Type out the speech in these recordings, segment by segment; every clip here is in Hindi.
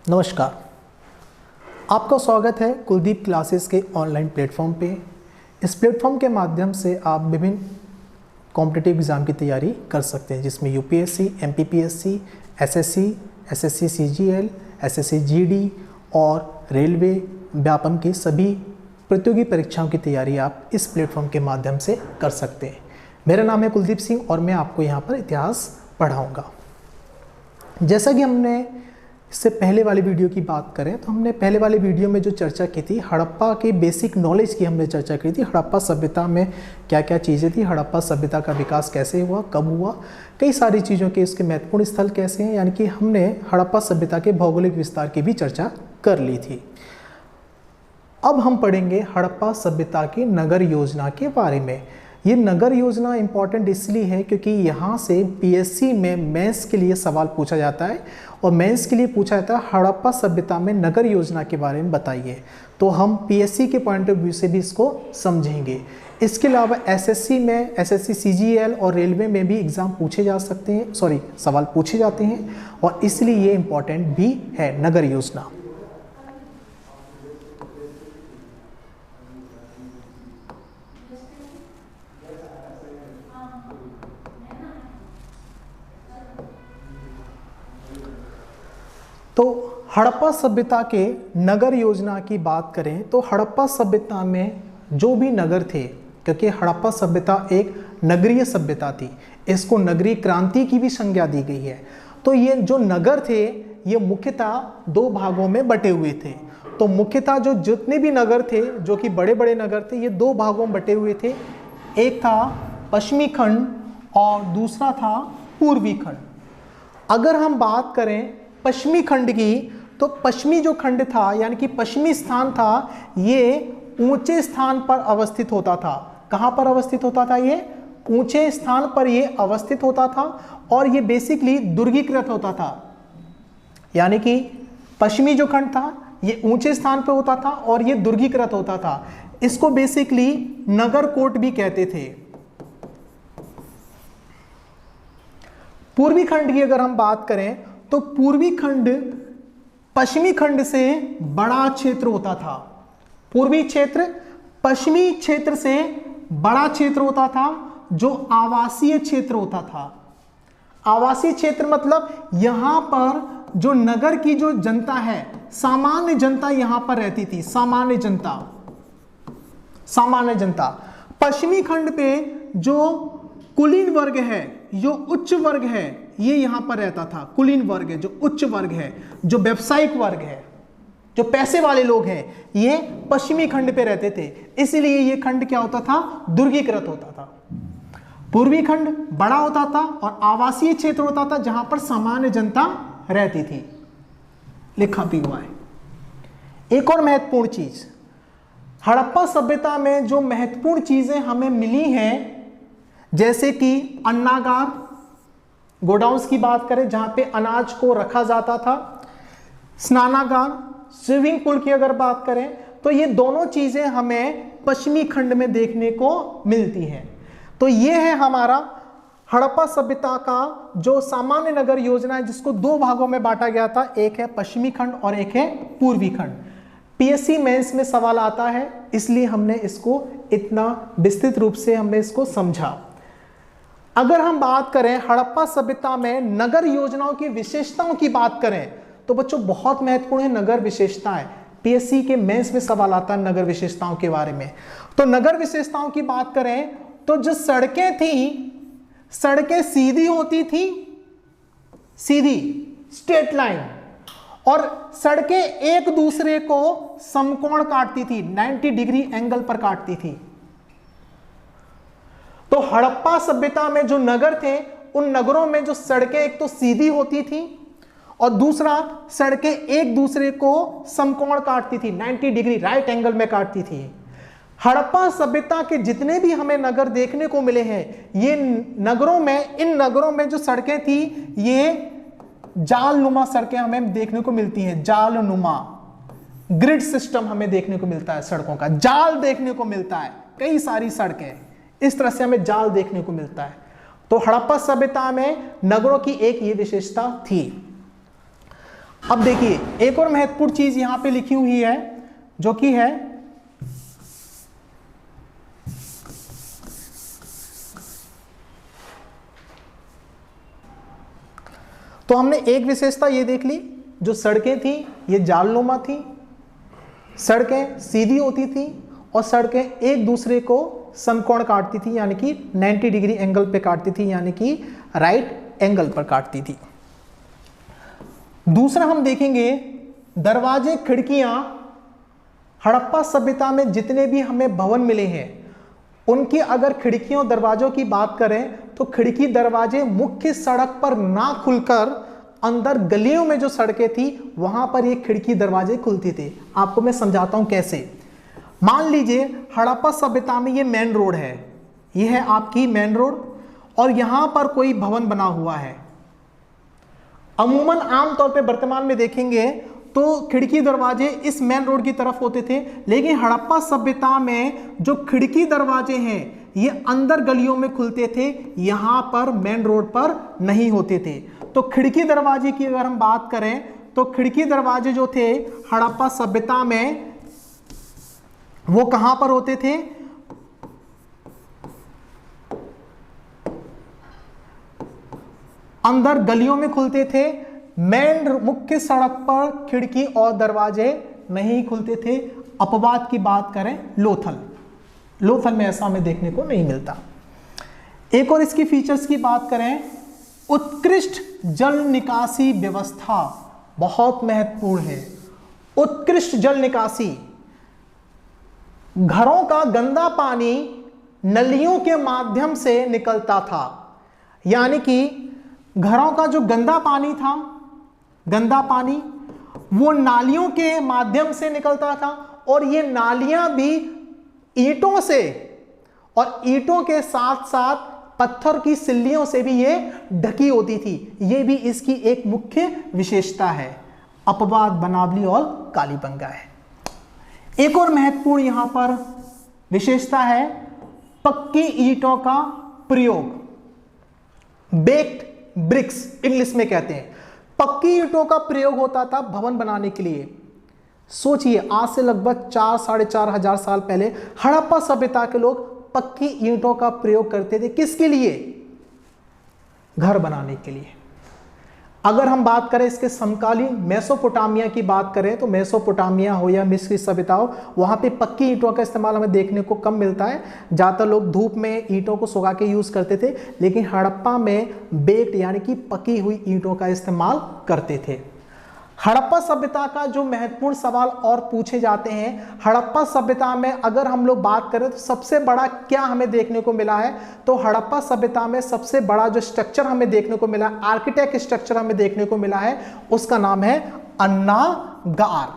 नमस्कार, आपका स्वागत है कुलदीप क्लासेस के ऑनलाइन प्लेटफॉर्म पे। इस प्लेटफॉर्म के माध्यम से आप विभिन्न कॉम्पिटिटिव एग्ज़ाम की तैयारी कर सकते हैं, जिसमें UPSC, MPPSC, SSC, SSC CGL, SSC GD और रेलवे व्यापम की सभी प्रतियोगी परीक्षाओं की तैयारी आप इस प्लेटफॉर्म के माध्यम से कर सकते हैं। मेरा नाम है कुलदीप सिंह और मैं आपको यहाँ पर इतिहास पढ़ाऊँगा। जैसा कि हमने इससे पहले वाली वीडियो की बात करें तो हमने पहले वाले वीडियो में जो चर्चा की थी, हड़प्पा के बेसिक नॉलेज की हमने चर्चा की थी। हड़प्पा सभ्यता में क्या क्या चीज़ें थी, हड़प्पा सभ्यता का विकास कैसे हुआ, कब हुआ, कई सारी चीज़ों के इसके महत्वपूर्ण स्थल कैसे हैं, यानी कि हमने हड़प्पा सभ्यता के भौगोलिक विस्तार की भी चर्चा कर ली थी। अब हम पढ़ेंगे हड़प्पा सभ्यता की नगर योजना के बारे में। ये नगर योजना इंपॉर्टेंट इसलिए है क्योंकि यहाँ से पीएससी में मेंस के लिए सवाल पूछा जाता है और मेंस के लिए पूछा जाता है हड़प्पा सभ्यता में नगर योजना के बारे में बताइए। तो हम पीएससी के पॉइंट ऑफ व्यू से भी इसको समझेंगे। इसके अलावा एसएससी में, एसएससी सीजीएल और रेलवे में भी एग्ज़ाम पूछे जा सकते हैं, सवाल पूछे जाते हैं और इसलिए ये इम्पॉर्टेंट भी है नगर योजना। तो हड़प्पा सभ्यता के नगर योजना की बात करें तो हड़प्पा सभ्यता में जो भी नगर थे, क्योंकि हड़प्पा सभ्यता एक नगरीय सभ्यता थी, इसको नगरीय क्रांति की भी संज्ञा दी गई है। तो ये जो नगर थे ये मुख्यतः दो भागों में बटे हुए थे। तो मुख्यतः जो जितने भी नगर थे, जो कि बड़े बड़े नगर थे, ये दो भागों में बटे हुए थे। एक था पश्चिमी खंड और दूसरा था पूर्वी खंड। अगर हम बात करें पश्चिमी खंड की, तो पश्चिमी जो खंड था यानी कि पश्चिमी स्थान था, ये ऊंचे स्थान पर अवस्थित होता था। कहाँ पर अवस्थित होता था? ये ऊंचे स्थान पर ये अवस्थित होता था और ये बेसिकली दुर्गीकृत होता था। यानी कि पश्चिमी जो खंड था ये ऊंचे स्थान पर होता था और ये दुर्गीकृत होता था। इसको बेसिकली नगर कोट भी कहते थे। पूर्वी खंड की अगर हम बात करें तो पूर्वी खंड पश्चिमी खंड से बड़ा क्षेत्र होता था। पूर्वी क्षेत्र पश्चिमी क्षेत्र से बड़ा क्षेत्र होता था, जो आवासीय क्षेत्र होता था। आवासीय क्षेत्र मतलब यहां पर जो नगर की जो जनता है, सामान्य जनता यहां पर रहती थी। सामान्य जनता पश्चिमी खंड पे जो कुलीन वर्ग है, जो उच्च वर्ग है, ये यहां पर रहता था। कुलीन वर्ग है, जो उच्च वर्ग है, जो व्यावसायिक वर्ग है, जो पैसे वाले लोग हैं, ये पश्चिमी खंड पे रहते थे। इसलिए ये खंड क्या होता था? दुर्गीकृत होता था। पूर्वी खंड बड़ा होता था और आवासीय क्षेत्र होता था जहां पर सामान्य जनता रहती थी। लिखा भी हुआ है। एक और महत्वपूर्ण चीज, हड़प्पा सभ्यता में जो महत्वपूर्ण चीजें हमें मिली हैं, जैसे कि अन्नागार, गोडाउन्स की बात करें जहां पे अनाज को रखा जाता था, स्नानागार, स्विमिंग पूल की अगर बात करें तो ये दोनों चीजें हमें पश्चिमी खंड में देखने को मिलती हैं। तो ये है हमारा हड़प्पा सभ्यता का जो सामान्य नगर योजना है, जिसको दो भागों में बांटा गया था। एक है पश्चिमी खंड और एक है पूर्वी खंड। पीएससी मेंस में सवाल आता है, इसलिए हमने इसको इतना विस्तृत रूप से हमने इसको समझा। अगर हम बात करें हड़प्पा सभ्यता में नगर योजनाओं की विशेषताओं की बात करें तो बच्चों बहुत महत्वपूर्ण है नगर विशेषताएं। पीएससी के मेंस में सवाल आता है नगर विशेषताओं के बारे में। तो नगर विशेषताओं की बात करें तो जो सड़कें थी, सड़कें सीधी होती थी, सीधी स्ट्रेट लाइन, और सड़कें एक दूसरे को समकोण काटती थी, 90 डिग्री एंगल पर काटती थी। तो हड़प्पा सभ्यता में जो नगर थे, उन नगरों में जो सड़कें एक तो सीधी होती थी और दूसरा सड़कें एक दूसरे को समकोण काटती थी, 90 डिग्री राइट एंगल में काटती थी। हड़प्पा सभ्यता के जितने भी हमें नगर देखने को मिले हैं, ये नगरों में, इन नगरों में जो सड़कें थी ये जालनुमा सड़कें हमें देखने को मिलती हैं। जालनुमा ग्रिड सिस्टम हमें देखने को मिलता है, सड़कों का जाल देखने को मिलता है। कई सारी सड़कें इस तरह से हमें जाल देखने को मिलता है। तो हड़प्पा सभ्यता में नगरों की एक ये विशेषता थी। अब देखिए एक और महत्वपूर्ण चीज यहां पे लिखी हुई है जो कि है तो हमने एक विशेषता ये देख ली, जो सड़कें थी ये जालनुमा थी, सड़कें सीधी होती थी और सड़कें एक दूसरे को समकोण काटती थी, यानी कि 90 डिग्री एंगल पे काटती थी, यानी कि राइट एंगल पर काटती थी। दूसरा हम देखेंगे दरवाजे खिड़कियां, हड़प्पा सभ्यता में जितने भी हमें भवन मिले हैं उनकी अगर खिड़कियों दरवाजों की बात करें तो खिड़की दरवाजे मुख्य सड़क पर ना खुलकर अंदर गलियों में जो सड़कें थी वहां पर ये खिड़की दरवाजे खुलते थे। आपको मैं समझाता हूं कैसे। मान लीजिए हड़प्पा सभ्यता में ये मेन रोड है, ये है आपकी मेन रोड और यहां पर कोई भवन बना हुआ है। अमूमन आमतौर पे वर्तमान में देखेंगे तो खिड़की दरवाजे इस मेन रोड की तरफ होते थे, लेकिन हड़प्पा सभ्यता में जो खिड़की दरवाजे हैं ये अंदर गलियों में खुलते थे, यहां पर मेन रोड पर नहीं होते थे। तो खिड़की दरवाजे की अगर हम बात करें तो खिड़की दरवाजे जो थे हड़प्पा सभ्यता में वो कहां पर होते थे? अंदर गलियों में खुलते थे। मेन मुख्य सड़क पर खिड़की और दरवाजे नहीं खुलते थे। अपवाद की बात करें लोथल में ऐसा हमें देखने को नहीं मिलता। एक और इसकी फीचर्स की बात करें, उत्कृष्ट जल निकासी व्यवस्था बहुत महत्वपूर्ण है। उत्कृष्ट जल निकासी, घरों का गंदा पानी नलियों के माध्यम से निकलता था, यानी कि घरों का जो गंदा पानी था, गंदा पानी वो नालियों के माध्यम से निकलता था और ये नालियां भी ईंटों से और ईंटों के साथ साथ पत्थर की सिल्लियों से भी ये ढकी होती थी। ये भी इसकी एक मुख्य विशेषता है। अपवाद बनावली और कालीबंगा है। एक और महत्वपूर्ण यहां पर विशेषता है पक्की ईंटों का प्रयोग, बेक्ड ब्रिक्स इंग्लिश में कहते हैं। पक्की ईंटों का प्रयोग होता था भवन बनाने के लिए। सोचिए आज से लगभग 4-4,500 साल पहले हड़प्पा सभ्यता के लोग पक्की ईंटों का प्रयोग करते थे। किसके लिए? घर बनाने के लिए। अगर हम बात करें इसके समकालीन मेसोपोटामिया की बात करें तो मेसोपोटामिया हो या मिस्र की सभ्यता हो, वहां पे पक्की ईंटों का इस्तेमाल हमें देखने को कम मिलता है। ज़्यादातर लोग धूप में ईंटों को सुखा के यूज़ करते थे, लेकिन हड़प्पा में बेक्ड यानी कि पकी हुई ईंटों का इस्तेमाल करते थे। हड़प्पा सभ्यता का जो महत्वपूर्ण सवाल और पूछे जाते हैं, हड़प्पा सभ्यता में अगर हम लोग बात करें तो सबसे बड़ा क्या हमें देखने को मिला है, तो हड़प्पा सभ्यता में सबसे बड़ा जो स्ट्रक्चर हमें देखने को मिला, आर्किटेक्ट स्ट्रक्चर हमें देखने को मिला है, उसका नाम है अन्नागार।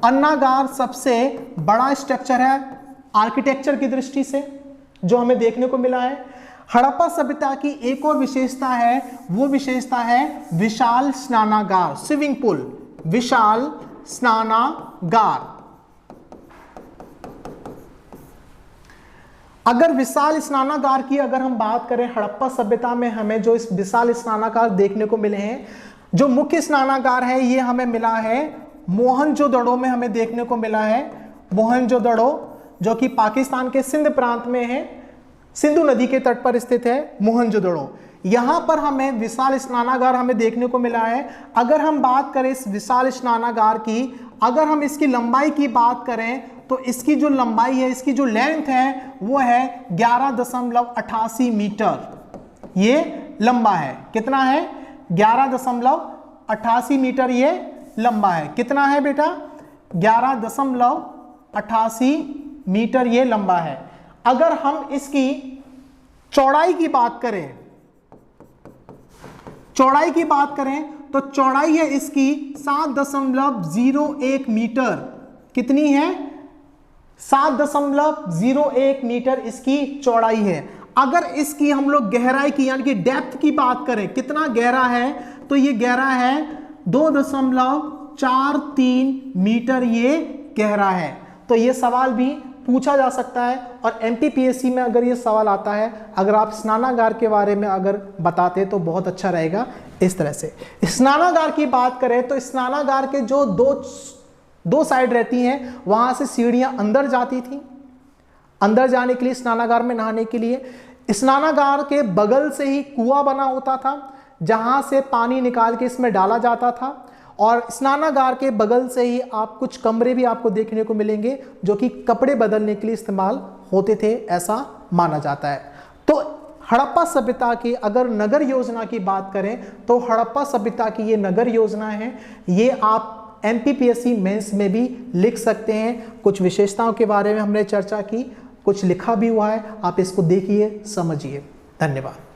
अन्नागार सबसे बड़ा स्ट्रक्चर है आर्किटेक्चर की दृष्टि से जो हमें देखने को मिला है। हड़प्पा सभ्यता की एक और विशेषता है, वो विशेषता है विशाल स्नानागार, स्विमिंग पूल, विशाल स्नानागार। अगर विशाल स्नानागार की अगर हम बात करें, हड़प्पा सभ्यता में हमें जो इस विशाल स्नानागार देखने को मिले हैं, जो मुख्य स्नानागार है ये हमें मिला है मोहनजोदड़ो में हमें देखने को मिला है। मोहनजोदड़ो जो कि पाकिस्तान के सिंध प्रांत में है, सिंधु नदी के तट पर स्थित है मोहनजोदड़ो। यहां पर हमें विशाल स्नानागार हमें देखने को मिला है। अगर हम बात करें इस विशाल स्नानागार की, अगर हम इसकी लंबाई की बात करें तो इसकी जो लंबाई है, इसकी जो लेंथ है वो है 11.88 मीटर। ये लंबा है। कितना है? 11.88 मीटर ये लंबा है। कितना है बेटा? 11.88 मीटर ये लंबा है। अगर हम इसकी चौड़ाई की बात करें, चौड़ाई की बात करें तो चौड़ाई है इसकी 7.01 मीटर। कितनी है? 7.01 मीटर इसकी चौड़ाई है। अगर इसकी हम लोग गहराई की यानी कि डेप्थ की बात करें, कितना गहरा है, तो ये गहरा है 2.43 मीटर ये गहरा है। तो ये सवाल भी पूछा जा सकता है और एमपीपीएससी में अगर ये सवाल आता है, अगर आप स्नानागार के बारे में अगर बताते तो बहुत अच्छा रहेगा। इस तरह से। स्नानागार की बात करें तो स्नानागार के जो दो साइड रहती हैं, वहां से सीढ़ियां अंदर जाती थी, अंदर जाने के लिए, स्नानागार में नहाने के लिए। स्नानागार के बगल से ही कुआं बना होता था, जहां से पानी निकाल के इसमें डाला जाता था। और स्नानागार के बगल से ही आप कुछ कमरे भी आपको देखने को मिलेंगे जो कि कपड़े बदलने के लिए इस्तेमाल होते थे, ऐसा माना जाता है। तो हड़प्पा सभ्यता की अगर नगर योजना की बात करें तो हड़प्पा सभ्यता की ये नगर योजना है, ये आप एमपीपीएससी मेंस में भी लिख सकते हैं। कुछ विशेषताओं के बारे में हमने चर्चा की, कुछ लिखा भी हुआ है, आप इसको देखिए, समझिए। धन्यवाद।